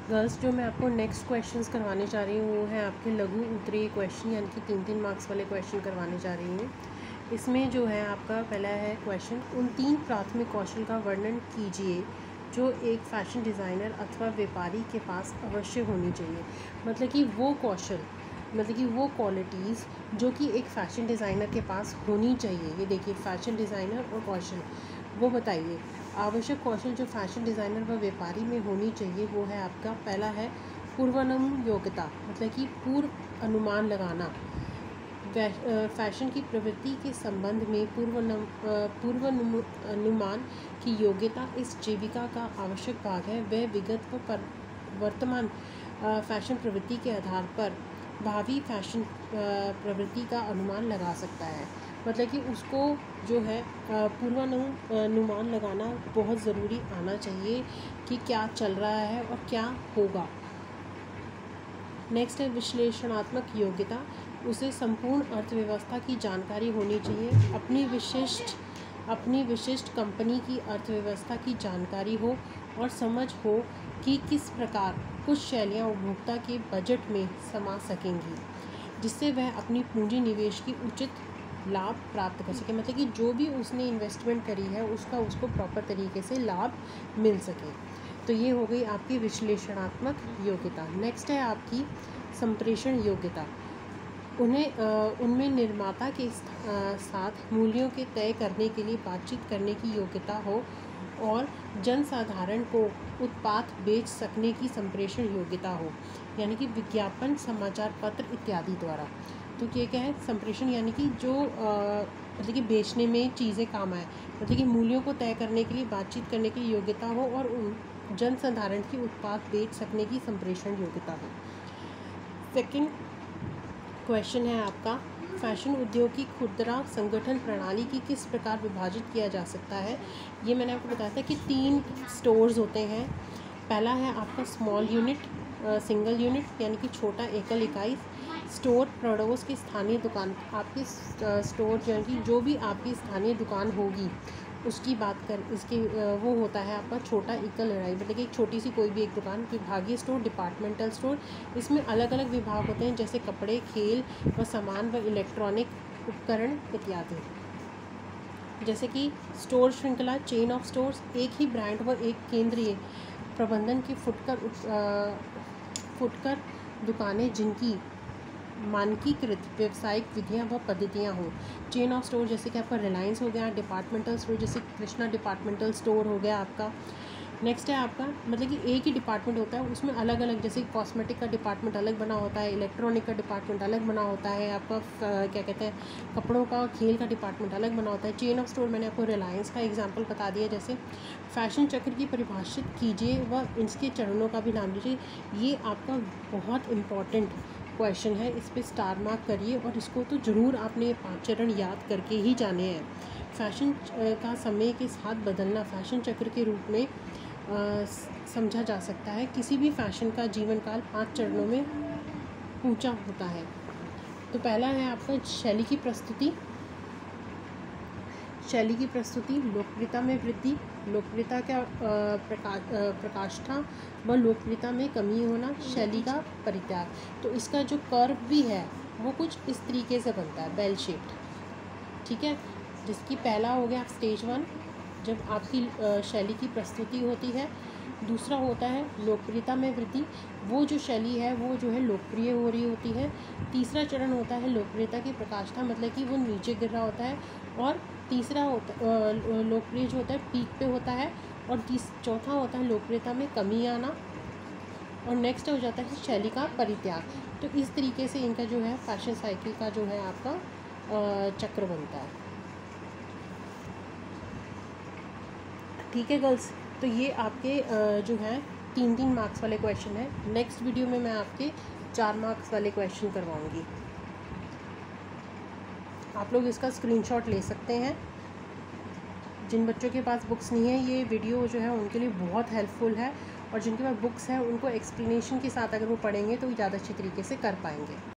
Girls, जो मैं आपको नेक्स्ट क्वेश्चंस करवाने जा रही हूँ वो है आपके लघु उत्तरीय क्वेश्चन, यानी कि 3-3 मार्क्स वाले क्वेश्चन करवाने जा रही हूँ। इसमें जो है आपका पहला है क्वेश्चन, उन 3 प्राथमिक कौशल का वर्णन कीजिए जो एक फ़ैशन डिज़ाइनर अथवा व्यापारी के पास अवश्य होनी चाहिए। मतलब कि वो कौशल, मतलब कि वो क्वालिटीज़ जो कि एक फ़ैशन डिज़ाइनर के पास होनी चाहिए। ये देखिए, फ़ैशन डिज़ाइनर और कौशल, वो बताइए आवश्यक कौशल जो फ़ैशन डिज़ाइनर व व्यापारी में होनी चाहिए। वो है आपका पहला है पूर्वानुमान योग्यता, मतलब कि पूर्व अनुमान लगाना। फैशन की प्रवृत्ति के संबंध में पूर्वानुमान की योग्यता इस जीविका का आवश्यक भाग है। वह विगत व वर्तमान फैशन प्रवृत्ति के आधार पर भावी फैशन प्रवृत्ति का अनुमान लगा सकता है। मतलब कि उसको जो है पूर्वानुमान लगाना बहुत ज़रूरी आना चाहिए कि क्या चल रहा है और क्या होगा। नेक्स्ट है विश्लेषणात्मक योग्यता, उसे संपूर्ण अर्थव्यवस्था की जानकारी होनी चाहिए। अपनी विशिष्ट कंपनी की अर्थव्यवस्था की जानकारी हो और समझ हो कि किस प्रकार कुछ शैलियाँ उपभोक्ता के बजट में समा सकेंगी, जिससे वह अपनी पूंजी निवेश की उचित लाभ प्राप्त कर सके। मतलब कि जो भी उसने इन्वेस्टमेंट करी है उसका उसको प्रॉपर तरीके से लाभ मिल सके। तो ये हो गई आपकी विश्लेषणात्मक योग्यता। नेक्स्ट है आपकी संप्रेषण योग्यता, उनमें निर्माता के साथ मूल्यों के तय करने के लिए बातचीत करने की योग्यता हो और जनसाधारण को उत्पाद बेच सकने की संप्रेषण योग्यता हो, यानी कि विज्ञापन, समाचार पत्र इत्यादि द्वारा। तो ये क्या है संप्रेषण, यानी कि जो मतलब कि बेचने में चीज़ें काम आए, मतलब कि मूल्यों को तय करने के लिए बातचीत करने की योग्यता हो और उन जनसाधारण की उत्पाद बेच सकने की संप्रेषण योग्यता हो। सेकंड क्वेश्चन है आपका, फैशन उद्योग की खुदरा संगठन प्रणाली की किस प्रकार विभाजित किया जा सकता है। ये मैंने आपको बताया था कि 3 स्टोर्स होते हैं। पहला है आपका स्मॉल यूनिट, सिंगल यूनिट यानी कि छोटा एकल इकाई स्टोर, पड़ोस की स्थानीय दुकान। आपकी स्टोर जो है कि जो भी आपकी स्थानीय दुकान होगी उसकी बात कर, इसकी वो होता है आपका छोटा एकल इकाई, मतलब कि एक छोटी सी कोई भी एक दुकान। विभागीय स्टोर, डिपार्टमेंटल स्टोर, इसमें अलग अलग विभाग होते हैं जैसे कपड़े, खेल व सामान व इलेक्ट्रॉनिक उपकरण इत्यादि। जैसे कि स्टोर श्रृंखला, चेन ऑफ स्टोर्स, एक ही ब्रांड व एक केंद्रीय प्रबंधन की फुटकर दुकानें जिनकी मानकीकृत व्यावसायिक विधियाँ व पद्धतियाँ हों। चेन ऑफ स्टोर जैसे कि आपका रिलायंस हो गया, डिपार्टमेंटल स्टोर जैसे कृष्णा डिपार्टमेंटल स्टोर हो गया आपका। नेक्स्ट है आपका मतलब कि एक ही डिपार्टमेंट होता है, उसमें अलग अलग, जैसे कॉस्मेटिक का डिपार्टमेंट अलग बना होता है, इलेक्ट्रॉनिक का डिपार्टमेंट अलग बना होता है, आपका क्या कहते हैं कपड़ों का, खेल का डिपार्टमेंट अलग बना होता है। चेन ऑफ स्टोर मैंने आपको रिलायंस का एग्जाम्पल बता दिया। जैसे फैशन चक्र की परिभाषित कीजिए व इसके चरणों का भी नाम लीजिए। ये आपका बहुत इम्पॉर्टेंट क्वेश्चन है, इस पर स्टार मार्क करिए और इसको तो ज़रूर आपने ये 5 चरण याद करके ही जाने हैं। फैशन का समय के साथ बदलना फैशन चक्र के रूप में समझा जा सकता है। किसी भी फैशन का जीवन काल 5 चरणों में ऊंचा होता है। तो पहला है आपका शैली की प्रस्तुति। शैली की प्रस्तुति, लोकप्रियता में वृद्धि, लोकप्रियता का प्रकाष्ठा व लोकप्रियता में कमी होना, शैली का परित्याग। तो इसका जो कर्व भी है वो कुछ इस तरीके से बनता है, बेल शेप्ड, ठीक है। जिसकी पहला हो गया स्टेज 1, जब आपकी शैली की प्रस्तुति होती है। दूसरा होता है लोकप्रियता में वृद्धि, वो जो शैली है वो जो है लोकप्रिय हो रही होती है। तीसरा चरण होता है लोकप्रियता की प्रकाष्ठा, मतलब कि वो नीचे गिर रहा होता है। और तीसरा होता लोकप्रिय जो होता है पीक पे होता है। और चौथा होता है लोकप्रियता में कमी आना। और नेक्स्ट हो जाता है शैली का परित्याग। तो इस तरीके से इनका जो है फैशन साइकिल का जो है आपका चक्र बनता है, ठीक है गर्ल्स। तो ये आपके जो है 3-3 मार्क्स वाले क्वेश्चन है। नेक्स्ट वीडियो में मैं आपके 4 मार्क्स वाले क्वेश्चन करवाऊंगी। आप लोग इसका स्क्रीनशॉट ले सकते हैं। जिन बच्चों के पास बुक्स नहीं है, ये वीडियो जो है उनके लिए बहुत हेल्पफुल है, और जिनके पास बुक्स हैं उनको एक्सप्लेनेशन के साथ अगर वो पढ़ेंगे तो ज़्यादा अच्छी तरीके से कर पाएंगे।